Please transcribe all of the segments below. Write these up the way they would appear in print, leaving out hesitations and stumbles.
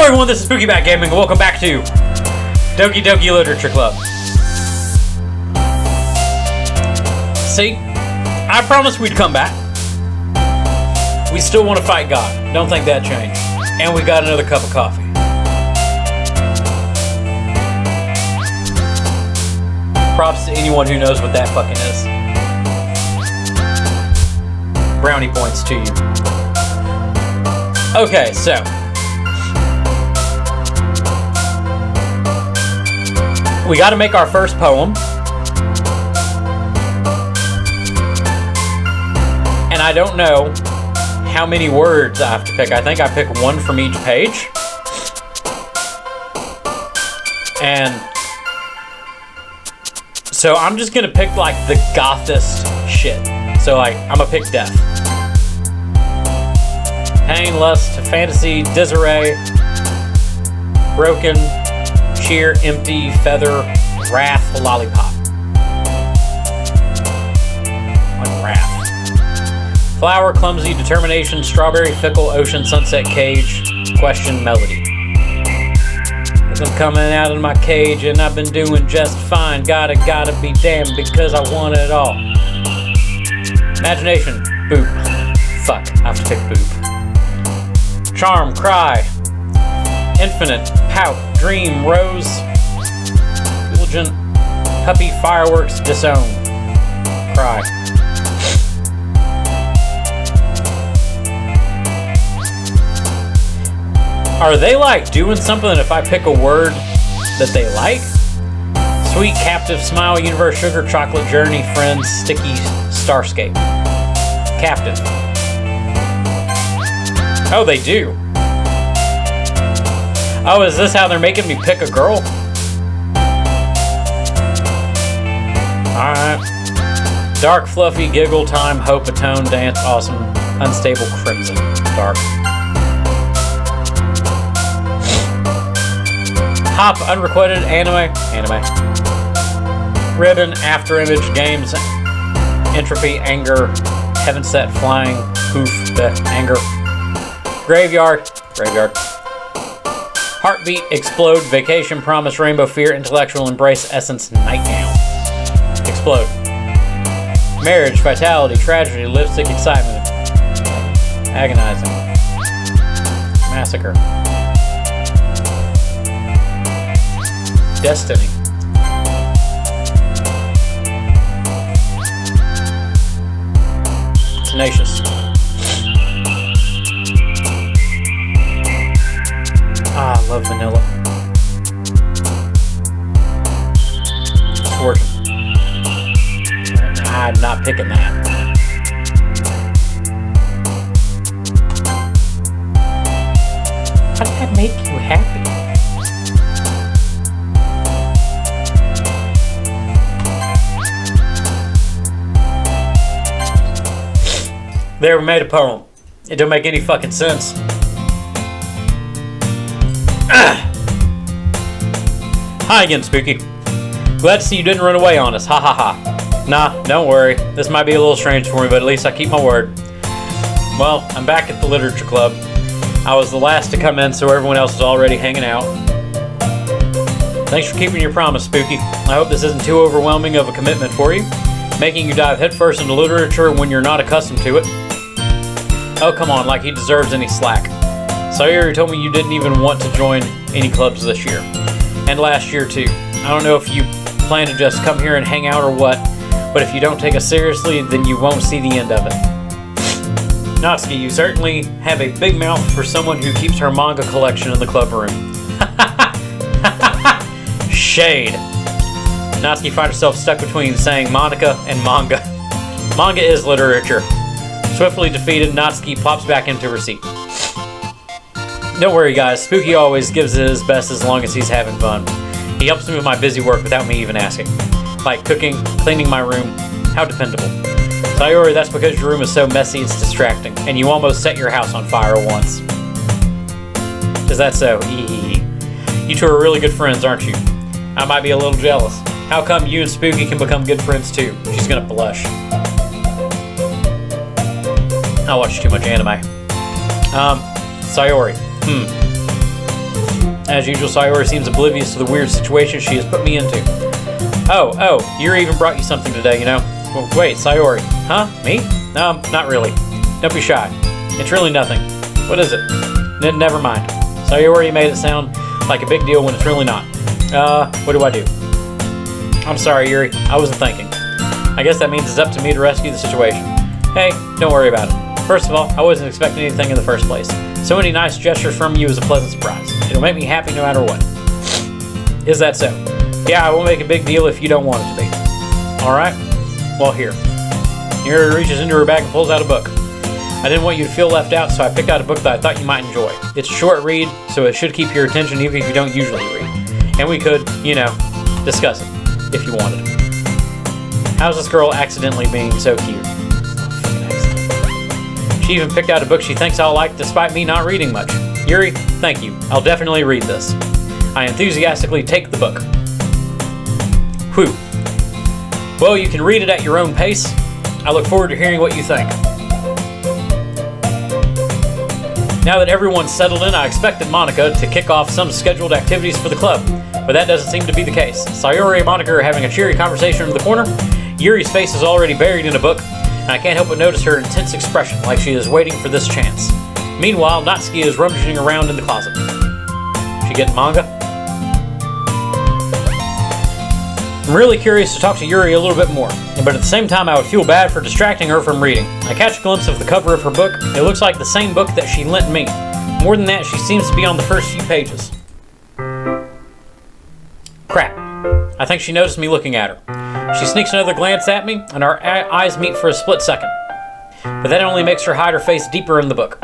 everyone, this is Spooky Bat Gaming, and welcome back to Doki Doki Literature Club. See, I promised we'd come back. We still want to fight God. Don't think that changed. And we got another cup of coffee. Props to anyone who knows what that fucking is. Brownie points to you. Okay, so we got to make our first poem. And I don't know how many words I have to pick. I think I pick one from each page. And so I'm just going to pick like the gothest shit. So like, I'm going to pick death. Pain, lust, fantasy, disarray, broken, cheer, empty, feather, wrath, lollipop. Like wrath. Flower, clumsy, determination, strawberry, fickle, ocean, sunset, cage, question, melody. I'm coming out of my cage and I've been doing just fine. Gotta be damned because I want it all. Imagination, boop. Fuck, I have to pick boop. Charm, cry. Infinite, pout, dream, rose. Diligent, puppy, fireworks, disown. Cry. Are they like doing something if I pick a word that they like? Sweet, captive, smile, universe, sugar, chocolate, journey, friends, sticky, starscape. Captive. Oh, they do. Oh, is this how they're making me pick a girl? Alright. Dark, fluffy, giggle, time, hope, atone, dance, awesome, unstable, crimson, dark. Hop, unrequited, anime. Ribbon, after image, games, entropy, anger, heaven set, flying, poof, anger. Graveyard. Heartbeat, explode, vacation, promise, rainbow, fear, intellectual, embrace, essence, nightgown. Explode. Marriage, vitality, tragedy, lipstick, excitement. Agonizing. Massacre. Destiny. Tenacious. Ah, I love vanilla. Fortune. I'm not picking that. How did that make you happy? They ever made a poem. It don't make any fucking sense. Hi again, Spooky. Glad to see you didn't run away on us. Ha ha ha. Nah, don't worry. This might be a little strange for me, but at least I keep my word. Well, I'm back at the Literature Club. I was the last to come in, so everyone else is already hanging out. Thanks for keeping your promise, Spooky. I hope this isn't too overwhelming of a commitment for you, making you dive headfirst into literature when you're not accustomed to it. Oh, come on, like he deserves any slack. Sayuri told me you didn't even want to join any clubs this year. And last year, too. I don't know if you plan to just come here and hang out or what, but if you don't take us seriously, then you won't see the end of it. Natsuki, you certainly have a big mouth for someone who keeps her manga collection in the club room. Shade. Natsuki finds herself stuck between saying Monica and manga. Manga is literature. Swiftly defeated, Natsuki plops back into her seat. Don't worry, guys. Spooky always gives it his best as long as he's having fun. He helps me with my busy work without me even asking. Like cooking, cleaning my room. How dependable. Sayori, that's because your room is so messy it's distracting, and you almost set your house on fire once. Is that so? You two are really good friends, aren't you? I might be a little jealous. How come you and Spooky can become good friends too? She's gonna blush. I watch too much anime. Sayori. As usual, Sayori seems oblivious to the weird situation she has put me into. Oh, Yuri even brought you something today, you know. Well, wait, Sayori. Huh? Me? No, not really. Don't be shy. It's really nothing. What is it? Never mind. Sayori made it sound like a big deal when it's really not. What do I do? I'm sorry, Yuri. I wasn't thinking. I guess that means it's up to me to rescue the situation. Hey, don't worry about it. First of all, I wasn't expecting anything in the first place. So many nice gestures from you is a pleasant surprise. It'll make me happy no matter what. Is that so? Yeah, I won't make a big deal if you don't want it to be. Alright? Well, here. Yuri reaches into her bag and pulls out a book. I didn't want you to feel left out, so I picked out a book that I thought you might enjoy. It's a short read, so it should keep your attention even if you don't usually read. And we could, discuss it, if you wanted. How's this girl accidentally being so cute? She even picked out a book she thinks I'll like despite me not reading much. Yuri, thank you. I'll definitely read this. I enthusiastically take the book. Whew. Well, you can read it at your own pace. I look forward to hearing what you think. Now that everyone's settled in, I expected Monika to kick off some scheduled activities for the club, but that doesn't seem to be the case. Sayori and Monika are having a cheery conversation in the corner. Yuri's face is already buried in a book, and I can't help but notice her intense expression, like she is waiting for this chance. Meanwhile, Natsuki is rummaging around in the closet. She getting manga? I'm really curious to talk to Yuri a little bit more, but at the same time I would feel bad for distracting her from reading. I catch a glimpse of the cover of her book. It looks like the same book that she lent me. More than that, she seems to be on the first few pages. Crap. I think she noticed me looking at her. She sneaks another glance at me, and our eyes meet for a split second. But that only makes her hide her face deeper in the book.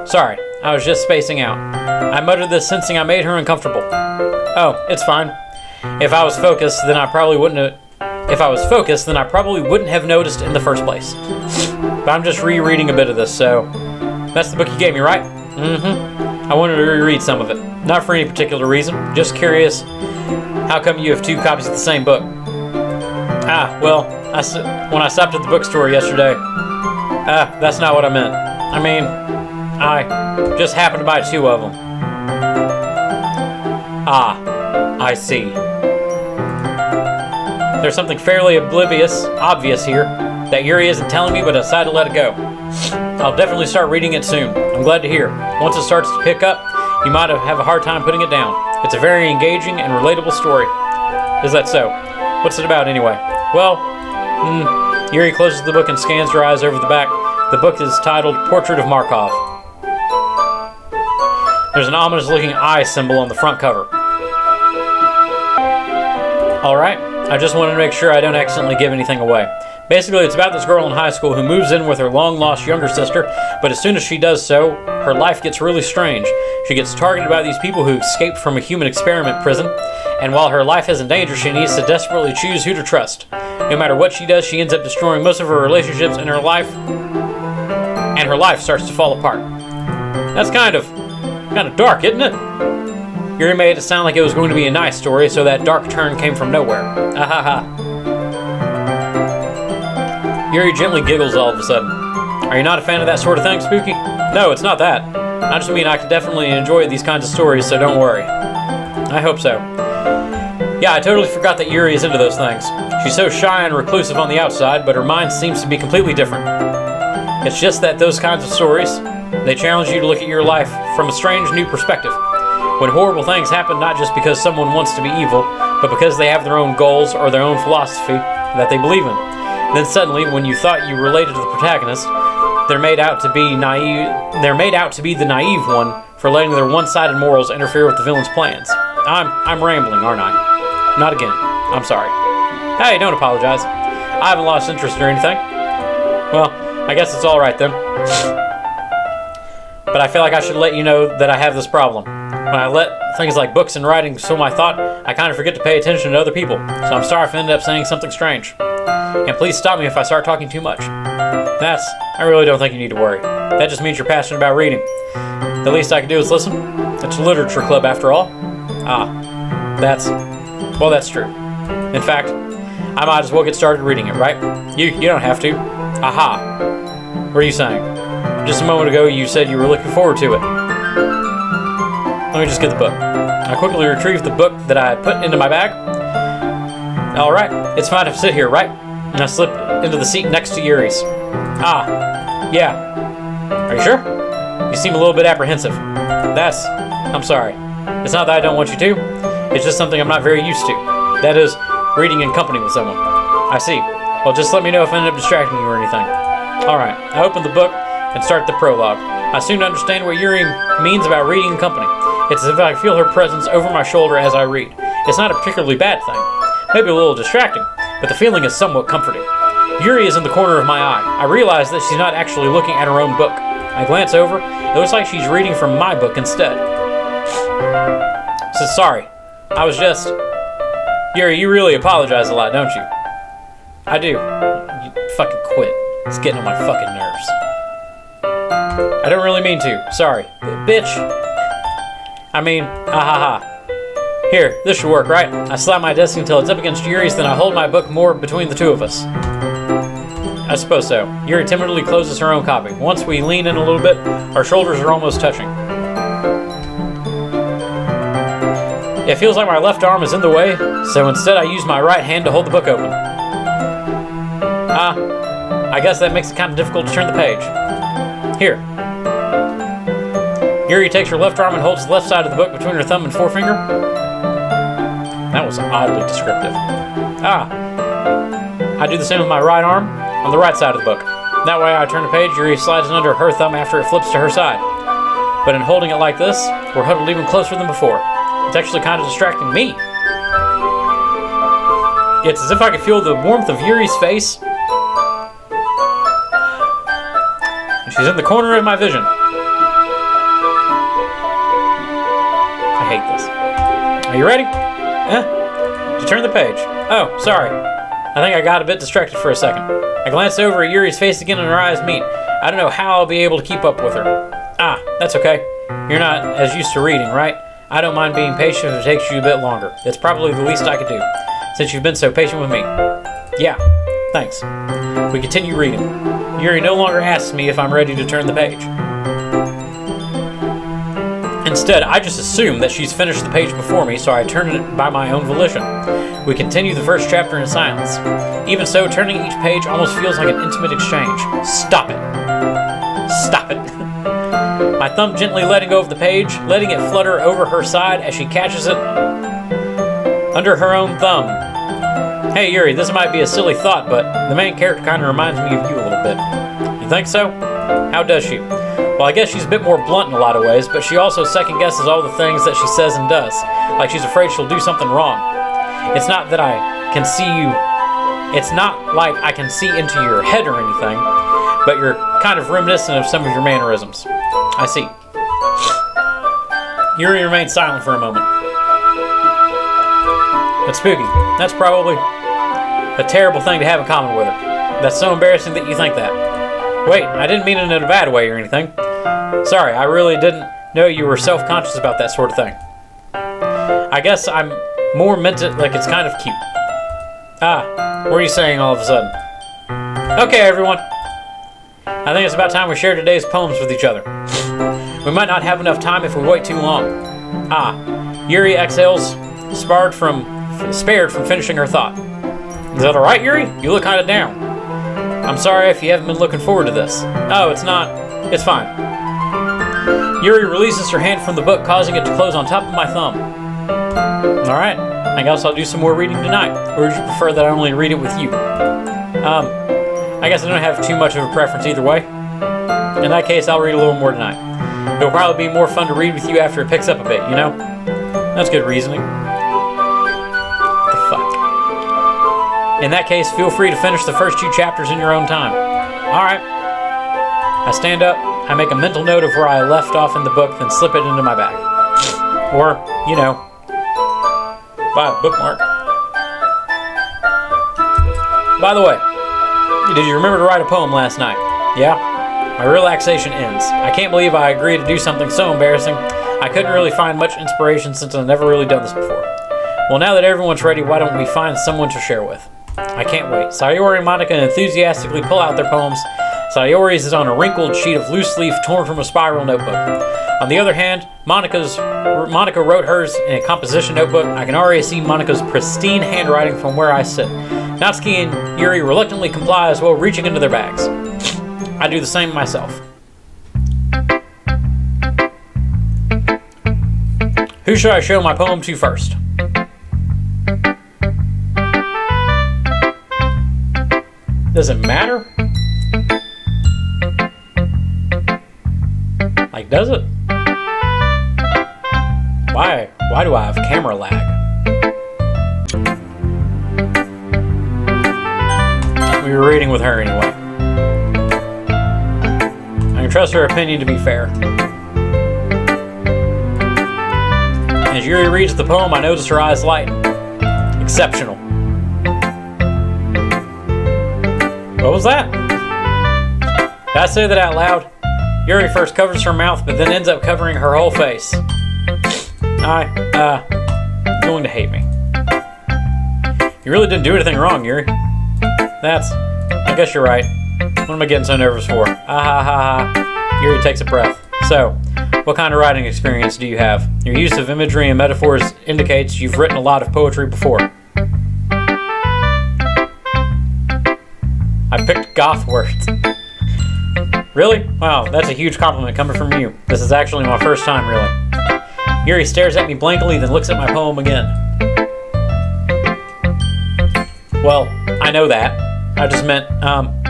Sorry, I was just spacing out. I muttered this, sensing I made her uncomfortable. Oh, it's fine. If I was focused, then I probably wouldn't have noticed in the first place. But I'm just rereading a bit of this, so that's the book you gave me, right? Mm-hmm. I wanted to reread some of it. Not for any particular reason. Just curious. How come you have two copies of the same book? Well, when I stopped at the bookstore yesterday. That's not what I meant. I mean, I just happened to buy two of them. I see. There's something fairly obvious here that Yuri isn't telling me, but I decided to let it go. I'll definitely start reading it soon. I'm glad to hear. Once it starts to pick up, you might have a hard time putting it down. It's a very engaging and relatable story. Is that so? What's it about anyway? Well, Yuri closes the book and scans her eyes over the back. The book is titled Portrait of Markov. There's an ominous-looking eye symbol on the front cover. Alright, I just wanted to make sure I don't accidentally give anything away. Basically, it's about this girl in high school who moves in with her long-lost younger sister, but as soon as she does so, her life gets really strange. She gets targeted by these people who escaped from a human experiment prison, and while her life is in danger, she needs to desperately choose who to trust. No matter what she does, she ends up destroying most of her relationships in her life, and her life starts to fall apart. That's kind of dark, isn't it? Yuri made it sound like it was going to be a nice story, so that dark turn came from nowhere. Ahaha. Yuri gently giggles all of a sudden. Are you not a fan of that sort of thing, Spooky? No, it's not that. I just mean I can definitely enjoy these kinds of stories, so don't worry. I hope so. Yeah, I totally forgot that Yuri is into those things. She's so shy and reclusive on the outside, but her mind seems to be completely different. It's just that those kinds of stories, they challenge you to look at your life from a strange new perspective. When horrible things happen not just because someone wants to be evil, but because they have their own goals or their own philosophy that they believe in. Then suddenly, when you thought you related to the protagonist, they're made out to be the naive one for letting their one-sided morals interfere with the villain's plans. I'm rambling, aren't I? Not again. I'm sorry. Hey, don't apologize. I haven't lost interest or anything. Well, I guess it's all right then. But I feel like I should let you know that I have this problem. When I let things like books and writing sway my thought, I kind of forget to pay attention to other people. So I'm sorry if I ended up saying something strange. And please stop me if I start talking too much. I really don't think you need to worry. That just means you're passionate about reading. The least I can do is listen. It's a literature club after all. That's true. In fact, I might as well get started reading it, right? You don't have to. Aha. What are you saying? Just a moment ago you said you were looking forward to it. Let me just get the book. I quickly retrieved the book that I put into my bag. All right, it's fine to sit here, right? And I slip into the seat next to Yuri's. Ah, yeah. Are you sure? You seem a little bit apprehensive. I'm sorry. It's not that I don't want you to. It's just something I'm not very used to. That is, reading in company with someone. I see. Well, just let me know if I end up distracting you or anything. All right, I open the book and start the prologue. I soon understand what Yuri means about reading in company. It's as if I feel her presence over my shoulder as I read. It's not a particularly bad thing. Maybe a little distracting, but the feeling is somewhat comforting. Yuri is in the corner of my eye. I realize that she's not actually looking at her own book. I glance over. It looks like she's reading from my book instead. So sorry. I was just... Yuri, you really apologize a lot, don't you? I do. You fucking quit. It's getting on my fucking nerves. I don't really mean to. Sorry. Bitch. I mean, ha. Here, this should work, right? I slap my desk until it's up against Yuri's, then I hold my book more between the two of us. I suppose so. Yuri timidly closes her own copy. Once we lean in a little bit, our shoulders are almost touching. It feels like my left arm is in the way, so instead I use my right hand to hold the book open. I guess that makes it kind of difficult to turn the page. Here. Yuri takes her left arm and holds the left side of the book between her thumb and forefinger. That was oddly descriptive. I do the same with my right arm on the right side of the book. That way I turn the page, Yuri slides it under her thumb after it flips to her side. But in holding it like this, we're huddled even closer than before. It's actually kind of distracting me. It's as if I could feel the warmth of Yuri's face. She's in the corner of my vision. I hate this. Are you ready? To turn the page. Oh, sorry. I think I got a bit distracted for a second. I glanced over at Yuri's face again and her eyes meet. I don't know how I'll be able to keep up with her. That's okay. You're not as used to reading, right? I don't mind being patient if it takes you a bit longer. It's probably the least I could do, since you've been so patient with me. Yeah, thanks. We continue reading. Yuri no longer asks me if I'm ready to turn the page. Instead, I just assume that she's finished the page before me, so I turn it by my own volition. We continue the first chapter in silence. Even so, turning each page almost feels like an intimate exchange. Stop it. Stop it. My thumb gently letting go of the page, letting it flutter over her side as she catches it under her own thumb. Hey Yuri, this might be a silly thought, but the main character kind of reminds me of you a little bit. You think so? How does she? Well, I guess she's a bit more blunt in a lot of ways, but she also second guesses all the things that she says and does, like she's afraid she'll do something wrong. It's not that I can see you. It's not like I can see into your head or anything, but you're kind of reminiscent of some of your mannerisms. I see. Yuri remained silent for a moment. That's spooky. That's probably a terrible thing to have in common with her. That's so embarrassing that you think that. Wait, I didn't mean it in a bad way or anything. Sorry, I really didn't know you were self-conscious about that sort of thing. I guess I'm more meant it like it's kind of cute. What are you saying all of a sudden? Okay, everyone. I think it's about time we share today's poems with each other. We might not have enough time if we wait too long. Yuri exhales, spared from finishing her thought. Is that alright, Yuri? You look kind of down. I'm sorry if you haven't been looking forward to this. Oh, it's not. It's fine. Yuri releases her hand from the book, causing it to close on top of my thumb. Alright, I guess I'll do some more reading tonight. Or would you prefer that I only read it with you? I guess I don't have too much of a preference either way. In that case, I'll read a little more tonight. It'll probably be more fun to read with you after it picks up a bit, you know? That's good reasoning. What the fuck? In that case, feel free to finish the first 2 chapters in your own time. Alright. I stand up, I make a mental note of where I left off in the book, then slip it into my bag. Or, you know, buy a bookmark. By the way, did you remember to write a poem last night? Yeah? My relaxation ends. I can't believe I agreed to do something so embarrassing. I couldn't really find much inspiration since I've never really done this before. Well, now that everyone's ready, why don't we find someone to share with? I can't wait. Sayori and Monica enthusiastically pull out their poems. Sayori's is on a wrinkled sheet of loose leaf torn from a spiral notebook. On the other hand, Monica wrote hers in a composition notebook. I can already see Monica's pristine handwriting from where I sit. Natsuki and Yuri reluctantly comply as well, reaching into their bags. I do the same myself. Who should I show my poem to first? Does it matter? Like, does it? Why? Why do I have camera lag? We were reading with her anyway. I can trust her opinion to be fair. As Yuri reads the poem, I notice her eyes lighten. Exceptional. What was that? Did I say that out loud? Yuri first covers her mouth, but then ends up covering her whole face. Going to hate me. You really didn't do anything wrong, Yuri. I guess you're right. What am I getting so nervous for? Yuri takes a breath. So, what kind of writing experience do you have? Your use of imagery and metaphors indicates you've written a lot of poetry before. I picked goth words. Really? Wow, that's a huge compliment coming from you. This is actually my first time, really. Yuri stares at me blankly, then looks at my poem again. Well, I know that. I just meant,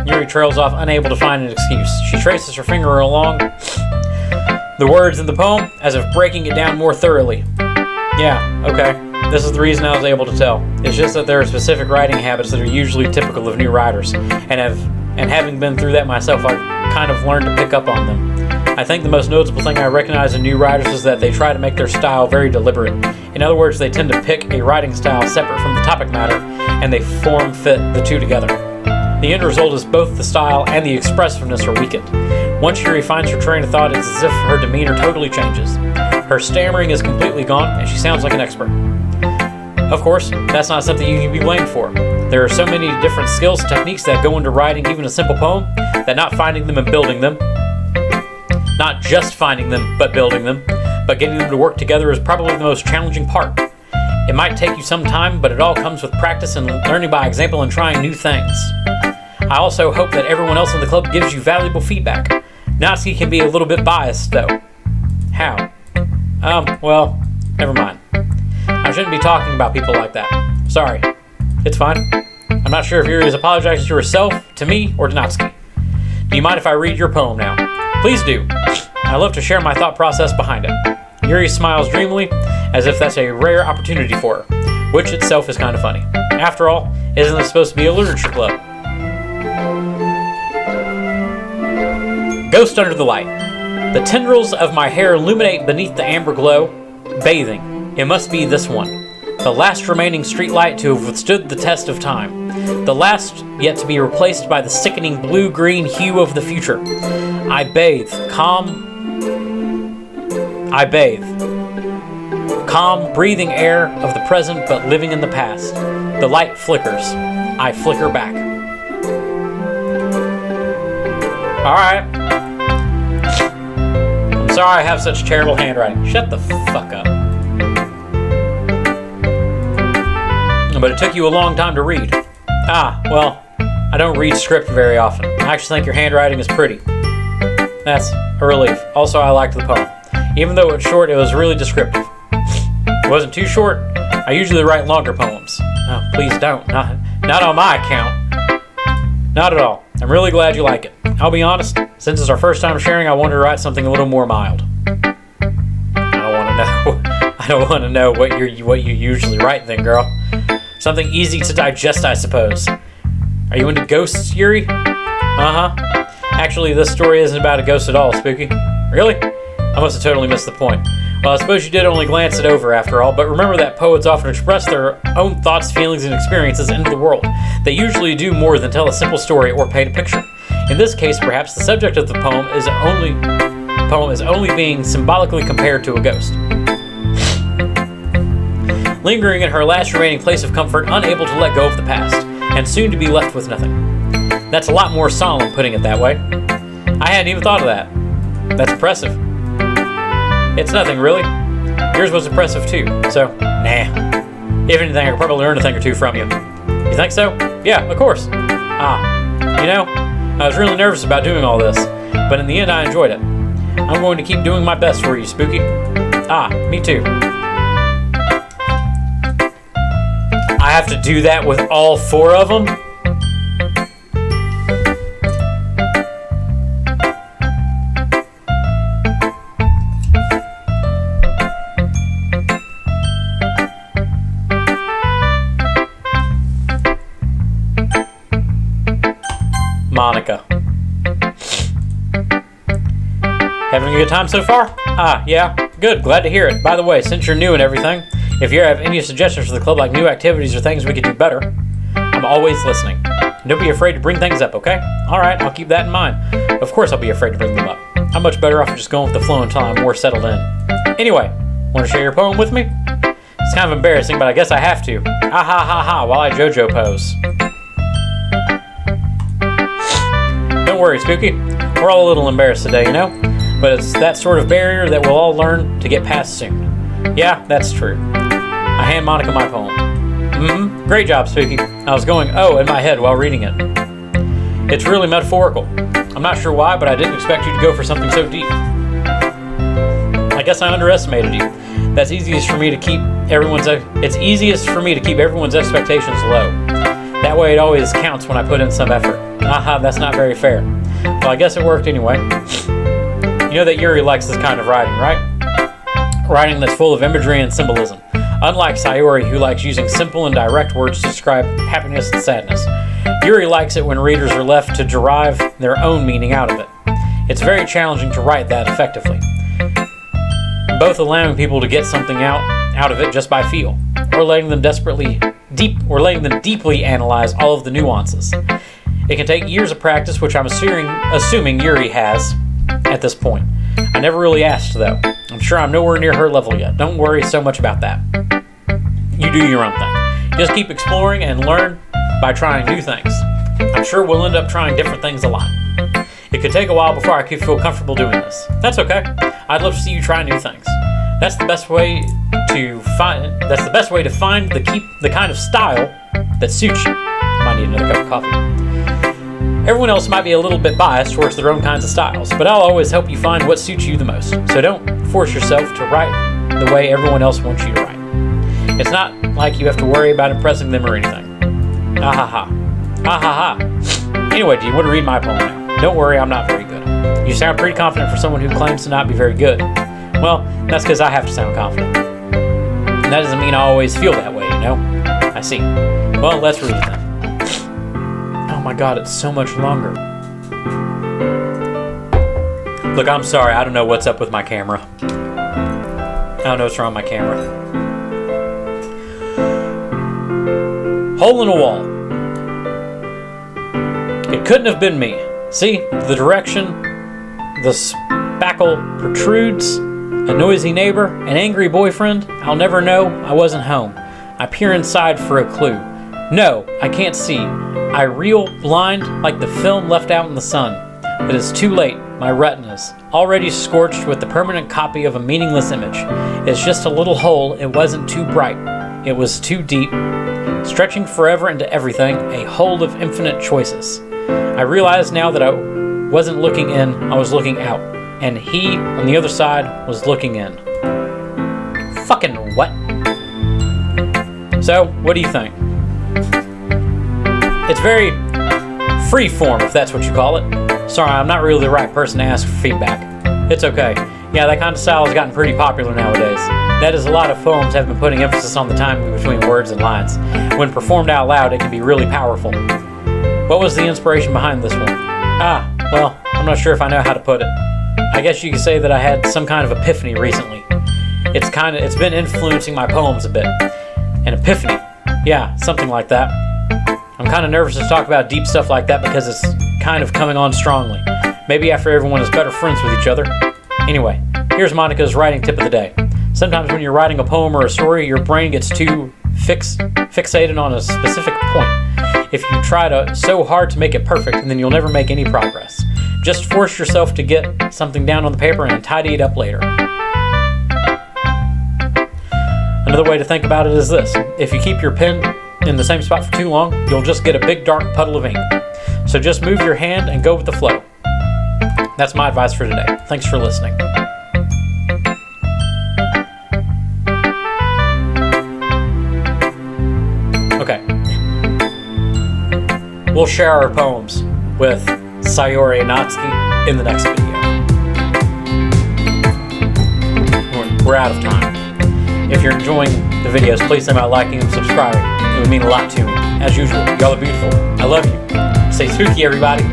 Yuri trails off, unable to find an excuse. She traces her finger along the words in the poem, as if breaking it down more thoroughly. Yeah, okay. This is the reason I was able to tell. It's just that there are specific writing habits that are usually typical of new writers, and having been through that myself, I've kind of learned to pick up on them. I think the most noticeable thing I recognize in new writers is that they try to make their style very deliberate. In other words, they tend to pick a writing style separate from the topic matter, and they form-fit the two together. The end result is both the style and the expressiveness are weakened. Once Yuri finds her train of thought, it's as if her demeanor totally changes. Her stammering is completely gone, and she sounds like an expert. Of course, that's not something you can be blamed for. There are so many different skills and techniques that go into writing even a simple poem, that not finding them and building them, not just finding them, but building them, but getting them to work together is probably the most challenging part. It might take you some time, but it all comes with practice and learning by example and trying new things. I also hope that everyone else in the club gives you valuable feedback. Natsuki can be a little bit biased, though. How? Well, never mind. I shouldn't be talking about people like that. Sorry. It's fine. I'm not sure if Yuri is apologizing to herself, to me, or to Natsuki. Do you mind if I read your poem now? Please do. I love to share my thought process behind it. Yuri smiles dreamily, as if that's a rare opportunity for her, which itself is kind of funny. After all, isn't this supposed to be a literature club? Ghost under the light. The tendrils of my hair illuminate beneath the amber glow. Bathing. It must be this one. The last remaining streetlight to have withstood the test of time. The last yet to be replaced by the sickening blue-green hue of the future. I bathe. Calm, breathing air of the present, but living in the past. The light flickers. I flicker back. Alright. I'm sorry I have such terrible handwriting. Shut the fuck up. But it took you a long time to read. Well, I don't read script very often. I actually think your handwriting is pretty. That's a relief. Also, I liked the poem. Even though it was short, it was really descriptive. It wasn't too short. I usually write longer poems. Oh, please don't. Not on my account. Not at all. I'm really glad you like it. I'll be honest, since it's our first time sharing, I wanted to write something a little more mild. I don't want to know what you usually write then, girl. Something easy to digest, I suppose. Are you into ghosts, Yuri? Uh-huh. Actually, this story isn't about a ghost at all, Spooky. Really? I must have totally missed the point. Well, I suppose you did only glance it over after all, but remember that poets often express their own thoughts, feelings, and experiences into the world. They usually do more than tell a simple story or paint a picture. In this case, perhaps the subject of the poem is only being symbolically compared to a ghost. Lingering in her last remaining place of comfort, unable to let go of the past, and soon to be left with nothing. That's a lot more solemn, putting it that way. I hadn't even thought of that. That's impressive. It's nothing, really. Yours was impressive, too, so, nah. If anything, I could probably learn a thing or two from you. You think so? Yeah, of course. You know, I was really nervous about doing all this, but in the end I enjoyed it. I'm going to keep doing my best for you, Spooky. Me too. I have to do that with all 4 of them? Monica. Having a good time so far? Yeah. Good. Glad to hear it. By the way, since you're new and everything, if you have any suggestions for the club, like new activities or things we could do better, I'm always listening. Don't be afraid to bring things up, okay? Alright, I'll keep that in mind. Of course I'll be afraid to bring them up. I'm much better off just going with the flow until I'm more settled in. Anyway, want to share your poem with me? It's kind of embarrassing, but I guess I have to. While I JoJo pose. Don't worry, Spooky. We're all a little embarrassed today, you know? But it's that sort of barrier that we'll all learn to get past soon. Yeah, that's true. I hand Monica my poem. Great job, Spooky. I was going, in my head while reading it. It's really metaphorical. I'm not sure why, but I didn't expect you to go for something so deep. I guess I underestimated you. It's easiest for me to keep everyone's expectations low. That way it always counts when I put in some effort. That's not very fair. Well, I guess it worked anyway. You know that Yuri likes this kind of writing, right? Writing that's full of imagery and symbolism. Unlike Sayori, who likes using simple and direct words to describe happiness and sadness. Yuri likes it when readers are left to derive their own meaning out of it. It's very challenging to write that effectively, both allowing people to get something out of it just by feel, or letting them deeply analyze all of the nuances. It can take years of practice, which I'm assuming Yuri has at this point. I never really asked, though. I'm sure I'm nowhere near her level yet. Don't worry so much about that. You do your own thing. Just keep exploring and learn by trying new things. I'm sure we'll end up trying different things a lot. It could take a while before I could feel comfortable doing this. That's okay. I'd love to see you try new things. That's the best way to find the kind of style that suits you. Might need another cup of coffee. Everyone else might be a little bit biased towards their own kinds of styles, but I'll always help you find what suits you the most. So don't force yourself to write the way everyone else wants you to write. It's not like you have to worry about impressing them or anything. Anyway, do you want to read my poem now? Don't worry, I'm not very good. You sound pretty confident for someone who claims to not be very good. Well, that's because I have to sound confident. And that doesn't mean I always feel that way, you know? I see. Well, let's read it then. Oh my god, it's so much longer. Look, I'm sorry, I don't know what's up with my camera. I don't know what's wrong with my camera. Hole in a wall. It couldn't have been me. See, the direction, the spackle protrudes, a noisy neighbor, an angry boyfriend. I'll never know. I wasn't home. I peer inside for a clue. No, I can't see. I reel blind like the film left out in the sun. But it's too late. My retina's already scorched with the permanent copy of a meaningless image. It's just a little hole. It wasn't too bright. It was too deep. Stretching forever into everything, a hole of infinite choices. I realize now that I wasn't looking in, I was looking out. And he, on the other side, was looking in. Fucking what? So, what do you think? It's very free-form, if that's what you call it. Sorry, I'm not really the right person to ask for feedback. It's okay. Yeah, that kind of style has gotten pretty popular nowadays. That is, a lot of poems have been putting emphasis on the timing between words and lines. When performed out loud, it can be really powerful. What was the inspiration behind this one? Well, I'm not sure if I know how to put it. I guess you could say that I had some kind of epiphany recently. It's been influencing my poems a bit. An epiphany. Yeah, something like that. I'm kind of nervous to talk about deep stuff like that because it's kind of coming on strongly. Maybe after everyone is better friends with each other. Anyway, here's Monica's writing tip of the day. Sometimes when you're writing a poem or a story, your brain gets too fixated on a specific point. If you try so hard to make it perfect, then you'll never make any progress. Just force yourself to get something down on the paper and tidy it up later. Another way to think about it is this. If you keep your pen in the same spot for too long, you'll just get a big dark puddle of ink. So just move your hand and go with the flow. That's my advice for today. Thanks for listening. Okay. We'll share our poems with Sayori Natsuki in the next video. We're out of time. If you're enjoying the videos, please think about liking and subscribing. It would mean a lot to me. As usual, y'all are beautiful. I love you. Stay spooky, everybody.